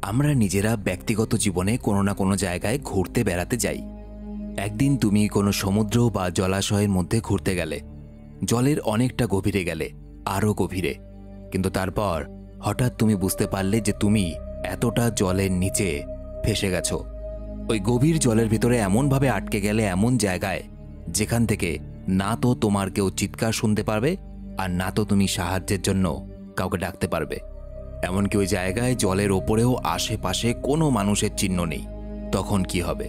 আমরা নিজেরা ব্যক্তিগত জীবনে কোনো না কোনো জায়গায় ঘুরতে বেড়াতে যাই। একদিন তুমি কোনো সমুদ্র বা জলাশয়ের মধ্যে ঘুরতে গেলে, জলের অনেকটা গভীরে গেলে, আরও গভীরে। কিন্তু তারপর হঠাৎ তুমি বুঝতে পারলে যে তুমি এতটা জলের নিচে ফেসে গেছো। ওই গভীর জলের ভিতরে এমনভাবে আটকে গেলে এমন জায়গায় যেখান থেকে না তো তোমার কেউ চিৎকার শুনতে পারবে আর না তো তুমি সাহায্যের জন্য কাউকে ডাকতে পারবে। এমনকি ওই জায়গায় জলের ওপরেও আশেপাশে কোনো মানুষের চিহ্ন নেই। তখন কি হবে?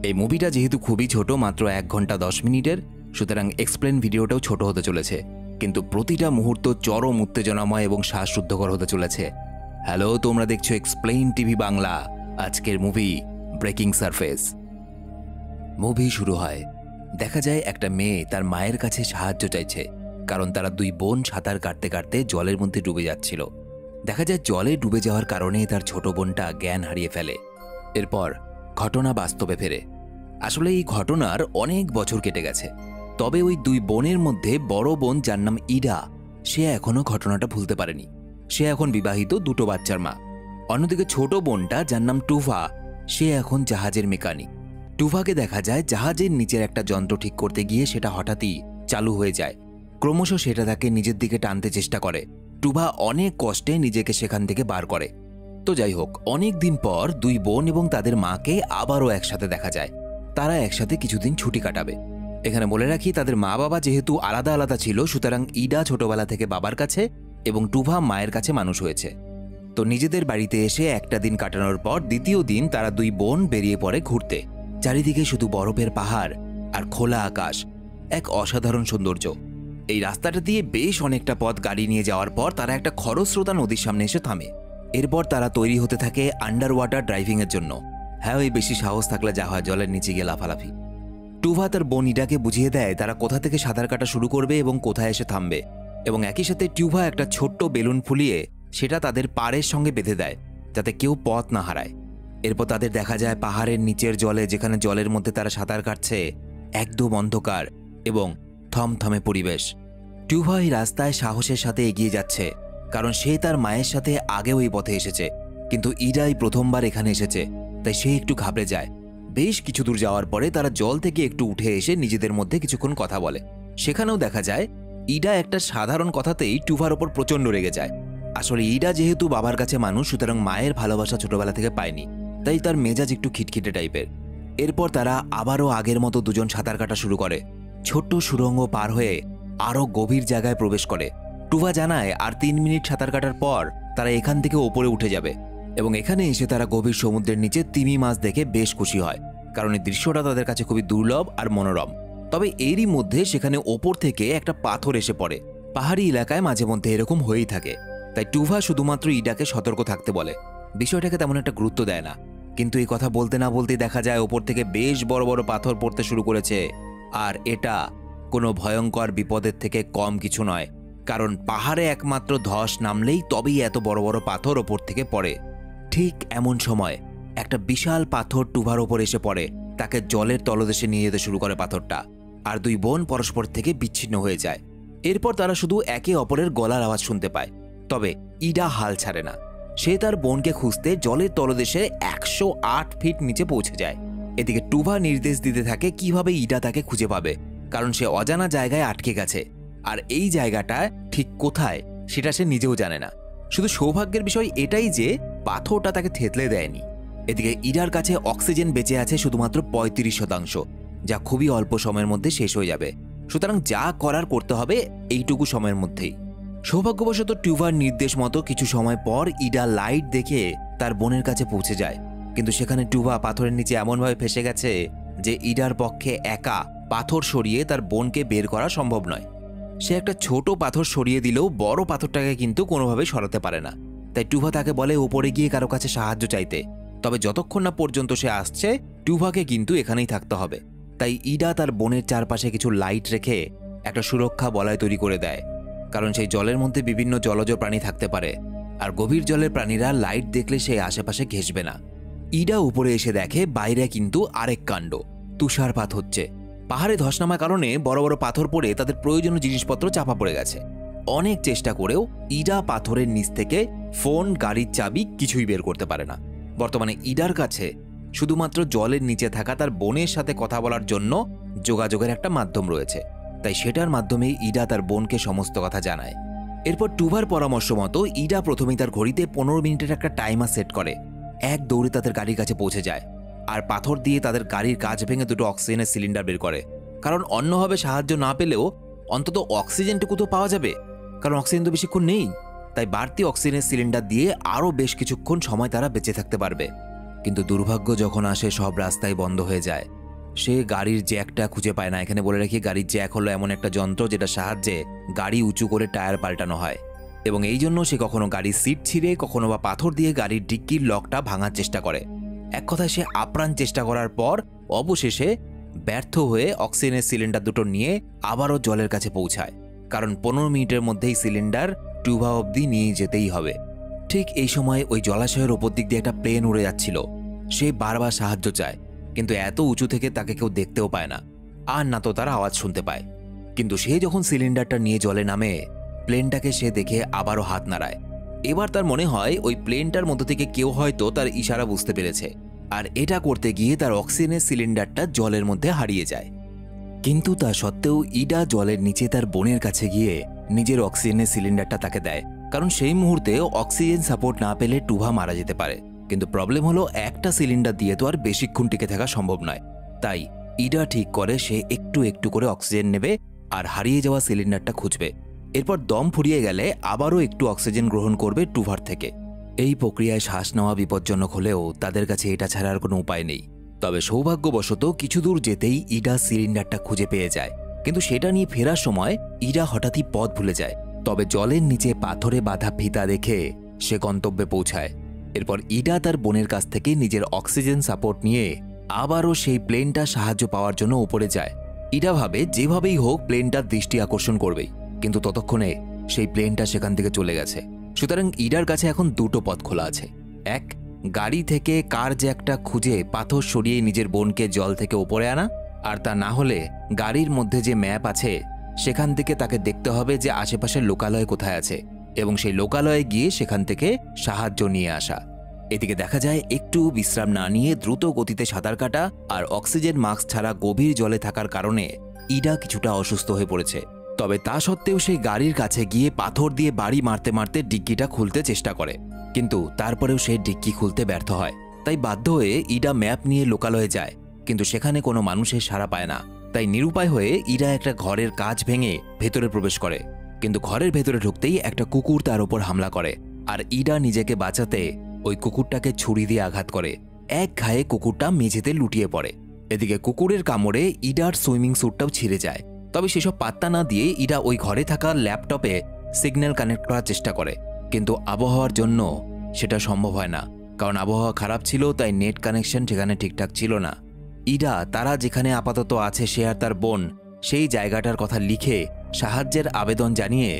এই মুভিটা যেহেতু খুবই ছোট, মাত্র 1 ঘন্টা 10 মিনিটের, সুতরাং এক্সপ্লেন ভিডিওটাও ছোট হতে চলেছে, কিন্তু প্রতিটা মুহূর্ত চরম উত্তেজনাময় এবং শ্বাসরুদ্ধকর হতে চলেছে। হ্যালো, তোমরা দেখছো এক্সপ্লেইন টিভি বাংলা। আজকের মুভি ব্রেকিং সারফেস। মুভি শুরু হয়, দেখা যায় একটা মেয়ে তার মায়ের কাছে সাহায্য চাইছে, কারণ তারা 2 বোন সাঁতার কাটতে কাটতে জলের মধ্যে ডুবে যাচ্ছিল। দেখা যায় জলে ডুবে যাওয়ার কারণে তার ছোট বোনটা জ্ঞান হারিয়ে ফেলে। এরপর ঘটনা বাস্তবে ফেরে। আসলে এই ঘটনার অনেক বছর কেটে গেছে, তবে ওই 2 বোনের মধ্যে বড় বোন, যার নাম ইডা, সে এখনো ঘটনাটা ভুলতে পারেনি। সে এখন বিবাহিত, 2টো বাচ্চার মা। অন্যদিকে ছোট বোনটা, যার নাম টুভা, সে এখন জাহাজের মেকানিক। টুভাকে দেখা যায় জাহাজের নিচের একটা যন্ত্র ঠিক করতে গিয়ে সেটা হঠাৎই চালু হয়ে যায়। ক্রমশ সেটা তাকে নিজের দিকে টানতে চেষ্টা করে। টুভা অনেক কষ্টে নিজেকে সেখান থেকে বার করে। তো যাই হোক, অনেক দিন পর 2 বোন এবং তাদের মাকে আবারও একসাথে দেখা যায়। তারা একসাথে কিছুদিন ছুটি কাটাবে। এখানে বলে রাখি, তাদের মা বাবা যেহেতু আলাদা আলাদা ছিল, সুতরাং ইডা ছোটবেলা থেকে বাবার কাছে এবং টুভা মায়ের কাছে মানুষ হয়েছে। তো নিজেদের বাড়িতে এসে একটা দিন কাটানোর পর দ্বিতীয় দিন তারা 2 বোন বেরিয়ে পড়ে ঘুরতে। চারিদিকে শুধু বরফের পাহাড় আর খোলা আকাশ, এক অসাধারণ সৌন্দর্য। এই রাস্তাটা দিয়ে বেশ অনেকটা পথ গাড়ি নিয়ে যাওয়ার পর তারা একটা খরস্রোতা নদীর সামনে এসে থামে। এরপর তারা তৈরি হতে থাকে আন্ডার ওয়াটার ড্রাইভিংয়ের জন্য। হ্যাঁ, ওই বেশি সাহস থাকলে যা হয়, জলের নিচে গিয়ে লাফালাফি। টুভা তার বোন ইডাকে বুঝিয়ে দেয় তারা কোথা থেকে সাঁতার কাটা শুরু করবে এবং কোথায় এসে থামবে, এবং একই সাথে টুভা একটা ছোট্ট বেলুন ফুলিয়ে সেটা তাদের পাড়ের সঙ্গে বেঁধে দেয় যাতে কেউ পথ না হারায়। এরপর তাদের দেখা যায় পাহাড়ের নিচের জলে, যেখানে জলের মধ্যে তারা সাঁতার কাটছে, একদম অন্ধকার এবং থমথমে পরিবেশ। টুভা এই রাস্তায় সাহসের সাথে এগিয়ে যাচ্ছে, কারণ সে তার মায়ের সাথে আগেও এই পথে এসেছে, কিন্তু ইডাই প্রথমবার এখানে এসেছে, তাই সে একটু ঘাবড়ে যায়। বেশ কিছু দূর যাওয়ার পরে তারা জল থেকে একটু উঠে এসে নিজেদের মধ্যে কিছুক্ষণ কথা বলে। সেখানেও দেখা যায় ইডা একটা সাধারণ কথাতেই টুভার ওপর প্রচণ্ড রেগে যায়। আসলে ইডা যেহেতু বাবার কাছে মানুষ, সুতরাং মায়ের ভালোবাসা ছোটবেলা থেকে পায়নি, তাই তার মেজাজ একটু খিটখিটে টাইপের। এরপর তারা আবারও আগের মতো দুজন সাঁতার কাটা শুরু করে। ছোট্ট সুড়ঙ্গ পার হয়ে আরও গভীর জায়গায় প্রবেশ করে। টুভা জানায় আর 3 মিনিট সাঁতার কাটার পর তারা এখান থেকে ওপরে উঠে যাবে, এবং এখানে এসে তারা গভীর সমুদ্রের নিচে তিমি মাছ দেখে বেশ খুশি হয়, কারণ এই দৃশ্যটা তাদের কাছে খুবই দুর্লভ আর মনোরম। তবে এরই মধ্যে সেখানে ওপর থেকে একটা পাথর এসে পড়ে। পাহাড়ি এলাকায় মাঝে মধ্যে এরকম হয়েই থাকে, তাই টুভা শুধুমাত্র ইডাকে সতর্ক থাকতে বলে। বিষয়টাকে তেমন একটা গুরুত্ব দেয় না, কিন্তু এই কথা বলতে না বলতেই দেখা যায় ওপর থেকে বেশ বড় বড় পাথর পড়তে শুরু করেছে। আর এটা কোনো ভয়ঙ্কর বিপদের থেকে কম কিছু নয়, কারণ পাহাড়ে একমাত্র ধস নামলেই তবেই এত বড় বড় পাথর ওপর থেকে পড়ে। ঠিক এমন সময় একটা বিশাল পাথর টুভার ওপর এসে পড়ে। তাকে জলের তলদেশে নিয়ে যেতে শুরু করে পাথরটা, আর 2 বোন পরস্পর থেকে বিচ্ছিন্ন হয়ে যায়। এরপর তারা শুধু একে অপরের গলার আওয়াজ শুনতে পায়। তবে ইডা হাল ছাড়ে না। সে তার বোনকে খুঁজতে জলের তলদেশে 108 ফিট নিচে পৌঁছে যায়। এদিকে টুভা নির্দেশ দিতে থাকে কিভাবে ইডা তাকে খুঁজে পাবে, কারণ সে অজানা জায়গায় আটকে গেছে, আর এই জায়গাটা ঠিক কোথায় সেটা সে নিজেও জানে না। শুধু সৌভাগ্যের বিষয় এটাই যে পাথরটা তাকে থেতলে দেয়নি। এদিকে ইডার কাছে অক্সিজেন বেঁচে আছে শুধুমাত্র 35%, যা খুবই অল্প সময়ের মধ্যে শেষ হয়ে যাবে। সুতরাং যা করার করতে হবে এইটুকু সময়ের মধ্যেই। সৌভাগ্যবশত টুভার নির্দেশ মতো কিছু সময় পর ইডা লাইট দেখে তার বোনের কাছে পৌঁছে যায়, কিন্তু সেখানে টুভা পাথরের নিচে এমনভাবে ফেসে গেছে যে ইডার পক্ষে একা পাথর সরিয়ে তার বোনকে বের করা সম্ভব নয়। সে একটা ছোট পাথর সরিয়ে দিলেও বড় পাথরটাকে কিন্তু কোনোভাবে সরাতে পারে না। তাই টুভা তাকে বলে উপরে গিয়ে কারো কাছে সাহায্য চাইতে, তবে যতক্ষণ না পর্যন্ত সে আসছে টুভাকে কিন্তু এখানেই থাকতে হবে। তাই ইডা তার বোনের চারপাশে কিছু লাইট রেখে একটা সুরক্ষা বলয় তৈরি করে দেয়, কারণ সেই জলের মধ্যে বিভিন্ন জলজ প্রাণী থাকতে পারে, আর গভীর জলের প্রাণীরা লাইট দেখলে সেই আশেপাশে ঘেঁষবে না। ইডা উপরে এসে দেখে বাইরে কিন্তু আরেক কাণ্ড, তুষারপাত হচ্ছে। পাহাড়ে ধস নামার কারণে বড় বড় পাথর পড়ে তাদের প্রয়োজনীয় জিনিসপত্র চাপা পড়ে গেছে। অনেক চেষ্টা করেও ইডা পাথরের নিচ থেকে ফোন, গাড়ির চাবি কিছুই বের করতে পারে না। বর্তমানে ইডার কাছে শুধুমাত্র জলের নিচে থাকা তার বোনের সাথে কথা বলার জন্য যোগাযোগের একটা মাধ্যম রয়েছে, তাই সেটার মাধ্যমে ইডা তার বোনকে সমস্ত কথা জানায়। এরপর টুভার পরামর্শ মতো ইডা প্রথমেই তার ঘড়িতে 15 মিনিটের একটা টাইমার সেট করে। এক দৌড়ে তাদের গাড়ির কাছে পৌঁছে যায় আর পাথর দিয়ে তাদের গাড়ির কাঁচ ভেঙে দুটো অক্সিজেনের সিলিন্ডার বের করে। কারণ অন্যভাবে সাহায্য না পেলেও অন্তত অক্সিজেনটুকু তো পাওয়া যাবে, কারণ অক্সিজেন তো বেশিক্ষণ নেই। তাই বাড়তি অক্সিজেনের সিলিন্ডার দিয়ে আরও বেশ কিছুক্ষণ সময় তারা বেঁচে থাকতে পারবে। কিন্তু দুর্ভাগ্য যখন আসে, সব রাস্তায় বন্ধ হয়ে যায়। সে গাড়ির জ্যাকটা খুঁজে পায় না। এখানে বলে রাখি, গাড়ির জ্যাক হলো এমন একটা যন্ত্র যেটা সাহায্যে গাড়ি উঁচু করে টায়ার পাল্টানো হয়, এবং এই জন্য সে কখনো গাড়ির সিট ছিঁড়ে, কখনো বা পাথর দিয়ে গাড়ির ডিক্কির লকটা ভাঙার চেষ্টা করে। এক কথায় সে আপ্রাণ চেষ্টা করার পর অবশেষে ব্যর্থ হয়ে অক্সিজেনের সিলিন্ডার দুটো নিয়ে আবারও জলের কাছে পৌঁছায়, কারণ 15 মিনিটের মধ্যেই সিলিন্ডার টুভা অবধি নিয়ে যেতেই হবে। ঠিক এই সময় ওই জলাশয়ের ওপর দিক দিয়ে একটা প্লেন উড়ে যাচ্ছিল। সে বারবার সাহায্য চায়, কিন্তু এত উঁচু থেকে তাকে কেউ দেখতেও পায় না, আর না তো তারা আওয়াজ শুনতে পায়। কিন্তু সে যখন সিলিন্ডারটা নিয়ে জলে নামে, প্লেনটাকে সে দেখে আবারও হাত নাড়ায়। এবার তার মনে হয় ওই প্লেনটার মধ্য থেকে কেউ হয়তো তার ইশারা বুঝতে পেরেছে, আর এটা করতে গিয়ে তার অক্সিজেনের সিলিন্ডারটা জলের মধ্যে হারিয়ে যায়। কিন্তু তা সত্ত্বেও ইডা জলের নিচে তার বোনের কাছে গিয়ে নিজের অক্সিজেনের সিলিন্ডারটা তাকে দেয়, কারণ সেই মুহূর্তে অক্সিজেন সাপোর্ট না পেলে টুভা মারা যেতে পারে। কিন্তু প্রবলেম হলো, একটা সিলিন্ডার দিয়ে তো আর বেশিক্ষণ টিকে থাকা সম্ভব নয়। তাই ইডা ঠিক করে সে একটু একটু করে অক্সিজেন নেবে আর হারিয়ে যাওয়া সিলিন্ডারটা খুঁজবে। এরপর দম ফুরিয়ে গেলে আবারও একটু অক্সিজেন গ্রহণ করবে টুভার থেকে। এই প্রক্রিয়ায় শ্বাস নেওয়া বিপজ্জনক হলেও তাদের কাছে এটা ছাড়া আর কোনো উপায় নেই। তবে সৌভাগ্যবশত কিছু দূর যেতেই ইডা সিলিন্ডারটা খুঁজে পেয়ে যায়, কিন্তু সেটা নিয়ে ফেরার সময় ইডা হঠাৎই পথ ভুলে যায়। তবে জলের নিচে পাথরে বাঁধা ফিতা দেখে সে গন্তব্যে পৌঁছায়। এরপর ইডা তার বোনের কাছ থেকে নিজের অক্সিজেন সাপোর্ট নিয়ে আবারও সেই প্লেনটা সাহায্য পাওয়ার জন্য উপরে যায়। ইডা ভাবে যেভাবেই হোক প্লেনটার দৃষ্টি আকর্ষণ করবেই, কিন্তু ততক্ষণে সেই প্লেনটা সেখান থেকে চলে গেছে। সুতরাং ইডার কাছে এখন দুটো পথ খোলা আছে। এক, গাড়ি থেকে কার জ্যাকটা খুঁজে পাথর সরিয়ে নিজের বোনকে জল থেকে উপরে আনা, আর তা না হলে গাড়ির মধ্যে যে ম্যাপ আছে সেখান থেকে তাকে দেখতে হবে যে আশেপাশের লোকালয় কোথায় আছে, এবং সেই লোকালয়ে গিয়ে সেখান থেকে সাহায্য নিয়ে আসা। এদিকে দেখা যায় একটু বিশ্রাম না নিয়ে দ্রুত গতিতে সাঁতার কাটা আর অক্সিজেন মাস্ক ছাড়া গভীর জলে থাকার কারণে ইডা কিছুটা অসুস্থ হয়ে পড়েছে। তবে তা সত্ত্বেও সেই গাড়ির কাছে গিয়ে পাথর দিয়ে বাড়ি মারতে মারতে ডিক্কিটা খুলতে চেষ্টা করে, কিন্তু তারপরেও সে ডিক্কি খুলতে ব্যর্থ হয়। তাই বাধ্য হয়ে ইডা ম্যাপ নিয়ে লোকালয়ে যায়, কিন্তু সেখানে কোনো মানুষের সাড়া পায় না। তাই নিরুপায় হয়ে ইডা একটা ঘরের কাঁচ ভেঙে ভেতরে প্রবেশ করে, কিন্তু ঘরের ভেতরে ঢুকতেই একটা কুকুর তার ওপর হামলা করে, আর ইডা নিজেকে বাঁচাতে ওই কুকুরটাকে ছুরি দিয়ে আঘাত করে। এক ঘায়ে কুকুরটা মেঝেতে লুটিয়ে পড়ে। এদিকে কুকুরের কামড়ে ইডার সুইমিং স্যুটটাও ছিঁড়ে যায়। তবে সেসব পাত্তা না দিয়ে ইডা ওই ঘরে থাকা ল্যাপটপে সিগন্যাল কানেক্ট করার চেষ্টা করে, কিন্তু আবহাওয়ার জন্য সেটা সম্ভব হয় না, কারণ আবহাওয়া খারাপ ছিল, তাই নেট কানেকশন সেখানে ঠিকঠাক ছিল না। ইডা তারা যেখানে আপাতত আছে সে আর তার বোন সেই জায়গাটার কথা লিখে সাহায্যের আবেদন জানিয়ে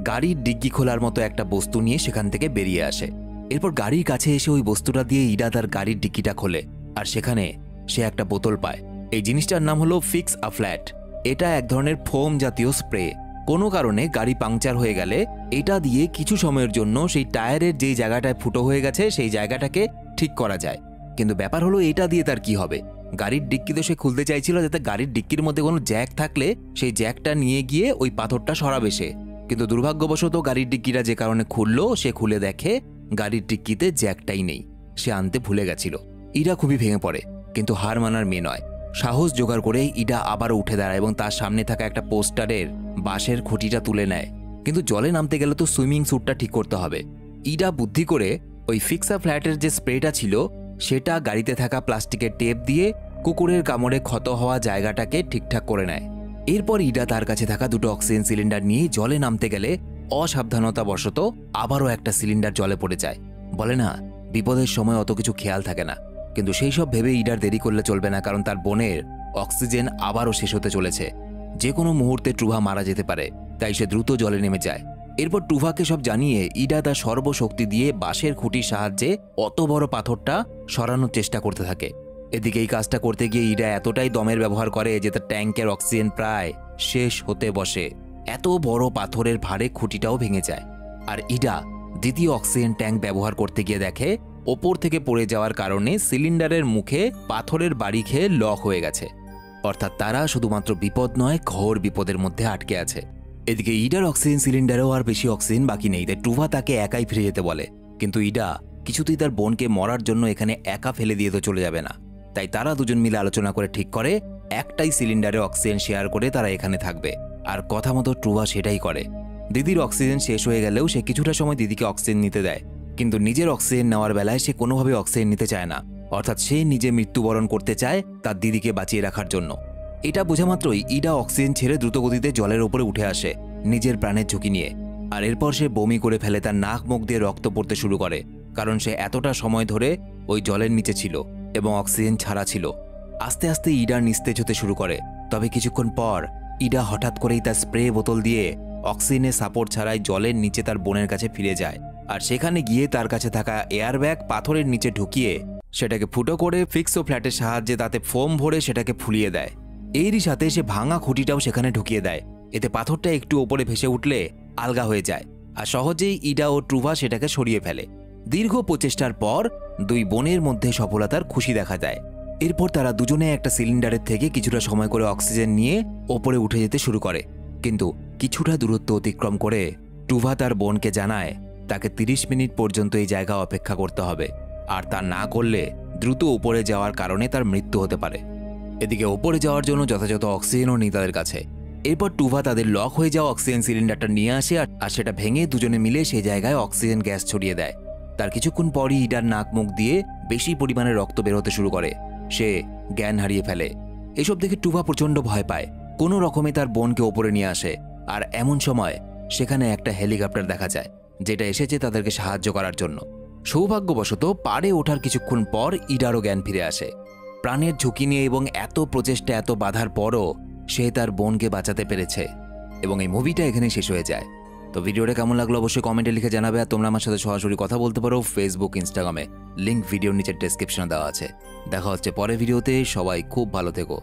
গাড়ির ডিগ্গি খোলার মতো একটা বস্তু নিয়ে সেখান থেকে বেরিয়ে আসে। এরপর গাড়ির কাছে এসে ওই বস্তুটা দিয়ে ইডা তার গাড়ির ডিক্কিটা খোলে, আর সেখানে সে একটা বোতল পায়। এই জিনিসটার নাম হলো ফিক্স আ ফ্ল্যাট। এটা এক ধরনের ফোম জাতীয় স্প্রে। কোনো কারণে গাড়ি পাংচার হয়ে গেলে এটা দিয়ে কিছু সময়ের জন্য সেই টায়ারের যেই জায়গাটায় ফুটো হয়ে গেছে সেই জায়গাটাকে ঠিক করা যায়। কিন্তু ব্যাপার হলো এটা দিয়ে তার কি হবে? গাড়ির ডিক্কি তো সে খুলতে চাইছিল যাতে গাড়ির ডিক্কির মধ্যে কোনো জ্যাক থাকলে সেই জ্যাকটা নিয়ে গিয়ে ওই পাথরটা সরাবে সে। কিন্তু দুর্ভাগ্যবশত গাড়ির ডিক্কিটা যে কারণে খুললো, সে খুলে দেখে গাড়ির ডিক্কিতে জ্যাকটাই নেই, সে আনতে ভুলে গেছিল। ইডা খুবই ভেঙে পড়ে, কিন্তু হার মানার মেয়ে নয়। সাহস জোগাড় করে ইডা আবারও উঠে দাঁড়ায় এবং তার সামনে থাকা একটা পোস্টারের বাঁশের খুঁটিটা তুলে নেয়। কিন্তু জলে নামতে গেলে তো সুইমিং স্যুটটা ঠিক করতে হবে। ইডা বুদ্ধি করে ওই ফিক্সা ফ্ল্যাটের যে স্প্রেটা ছিল সেটা গাড়িতে থাকা প্লাস্টিকের টেপ দিয়ে কুকুরের কামড়ে ক্ষত হওয়া জায়গাটাকে ঠিকঠাক করে নেয়। এরপর ইডা তার কাছে থাকা দুটো অক্সিজেন সিলিন্ডার নিয়ে জলে নামতে গেলে অসাবধানতাবশত আবারও একটা সিলিন্ডার জলে পড়ে যায়। বলে না, বিপদের সময় অত কিছু খেয়াল থাকে না। কিন্তু সেই সব ভেবে ইডার দেরি করলে চলবে না, কারণ তার বোনের অক্সিজেন আবারও শেষ হতে চলেছে। যে কোনো মুহূর্তে টুভা মারা যেতে পারে, তাই সে দ্রুত জলে নেমে যায়। এরপর টুভাকে সব জানিয়ে ইডা তার সর্বশক্তি দিয়ে বাঁশের খুঁটির সাহায্যে অত বড় পাথরটা সরানোর চেষ্টা করতে থাকে। এদিকে এই কাজটা করতে গিয়ে ইডা এতটাই দমের ব্যবহার করে যে তার ট্যাঙ্কের অক্সিজেন প্রায় শেষ হতে বসে। এত বড় পাথরের ভারে খুঁটিটাও ভেঙে যায়, আর ইডা দ্বিতীয় অক্সিজেন ট্যাঙ্ক ব্যবহার করতে গিয়ে দেখে ওপর থেকে পড়ে যাওয়ার কারণে সিলিন্ডারের মুখে পাথরের বাড়ি খেয়ে লক হয়ে গেছে। অর্থাৎ তারা শুধুমাত্র বিপদ নয়, ঘোর বিপদের মধ্যে আটকে আছে। এদিকে ইডার অক্সিজেন সিলিন্ডারেও আর বেশি অক্সিজেন বাকি নেই, তাই টুভা তাকে একাই ফিরে যেতে বলে। কিন্তু ইডা কিছুতেই তার বোনকে মরার জন্য এখানে একা ফেলে দিয়ে তো চলে যাবে না, তাই তারা দুজন মিলে আলোচনা করে ঠিক করে একটাই সিলিন্ডারে অক্সিজেন শেয়ার করে তারা এখানে থাকবে। আর কথা মতো টুভা সেটাই করে। দিদির অক্সিজেন শেষ হয়ে গেলেও সে কিছুটা সময় দিদিকে অক্সিজেন নিতে দেয়, কিন্তু নিজের অক্সিজেন নেওয়ার বেলায় সে কোনোভাবে অক্সিজেন নিতে চায় না। অর্থাৎ সে নিজে মৃত্যুবরণ করতে চায় তার দিদিকে বাঁচিয়ে রাখার জন্য। এটা বোঝা মাত্রই ইডা অক্সিজেন ছেড়ে দ্রুতগতিতে জলের উপরে উঠে আসে নিজের প্রাণের ঝুঁকি নিয়ে। আর এরপর সে বমি করে ফেলে, তার নাক মুখ দিয়ে রক্ত পড়তে শুরু করে, কারণ সে এতটা সময় ধরে ওই জলের নিচে ছিল এবং অক্সিজেন ছাড়া ছিল। আস্তে আস্তে ইডা নিস্তেজ হতে শুরু করে। তবে কিছুক্ষণ পর ইডা হঠাৎ করেই তার স্প্রে বোতল দিয়ে অক্সিজেনের সাপোর্ট ছাড়াই জলের নিচে তার বোনের কাছে ফিরে যায়। আর সেখানে গিয়ে তার কাছে থাকা এয়ার ব্যাগ পাথরের নিচে ঢুকিয়ে সেটাকে ফুটো করে ফিক্সো ফ্ল্যাটের সাহায্যে তাতে ফোম ভরে সেটাকে ফুলিয়ে দেয়। এরই সাথে সে ভাঙা খুঁটিটাও সেখানে ঢুকিয়ে দেয়। এতে পাথরটা একটু ওপরে ভেসে উঠলে আলগা হয়ে যায়, আর সহজেই ইডা ও ট্রুভা সেটাকে সরিয়ে ফেলে। দীর্ঘ প্রচেষ্টার পর দুই বোনের মধ্যে সফলতার খুশি দেখা যায়। এরপর তারা দুজনে একটা সিলিন্ডারের থেকে কিছুটা সময় করে অক্সিজেন নিয়ে ওপরে উঠে যেতে শুরু করে। কিন্তু কিছুটা দূরত্ব অতিক্রম করে টুভা তার বোনকে জানায় তাকে 30 মিনিট পর্যন্ত এই জায়গা অপেক্ষা করতে হবে, আর তা না করলে দ্রুত উপরে যাওয়ার কারণে তার মৃত্যু হতে পারে। এদিকে ওপরে যাওয়ার জন্য যথাযথ অক্সিজেনও নেই তাদের কাছে। এরপর টুভা তাদের লক হয়ে যাওয়া অক্সিজেন সিলিন্ডারটা নিয়ে আসে আর সেটা ভেঙে দুজনে মিলে সেই জায়গায় অক্সিজেন গ্যাস ছড়িয়ে দেয়। তার কিছুক্ষণ পরই ইডার নাক মুখ দিয়ে বেশি পরিমাণে রক্ত বের হতে শুরু করে। সে জ্ঞান হারিয়ে ফেলে। এসব দেখে টুভা প্রচণ্ড ভয় পায়, কোনো রকমে তার বোনকে ওপরে নিয়ে আসে। আর এমন সময় সেখানে একটা হেলিকপ্টার দেখা যায়, যেটা এসেছে তাদেরকে সাহায্য করার জন্য। সৌভাগ্যবশত পাড়ে ওঠার কিছুক্ষণ পর ইডারও জ্ঞান ফিরে আসে। প্রাণের ঝুঁকি নিয়ে এবং এত প্রচেষ্টা, এত বাধার পরও সে তার বোনকে বাঁচাতে পেরেছে। এবং এই মুভিটা এখানে শেষ হয়ে যায়। তো ভিডিওটা কেমন লাগলো অবশ্যই কমেন্টে লিখে জানাবে। আর তোমরা আমার সাথে সরাসরি কথা বলতে পারো ফেসবুক, ইনস্টাগ্রামে, লিঙ্ক ভিডিওর নিচের ডেসক্রিপশনে দেওয়া আছে। দেখা হচ্ছে পরের ভিডিওতে। সবাই খুব ভালো থেকো।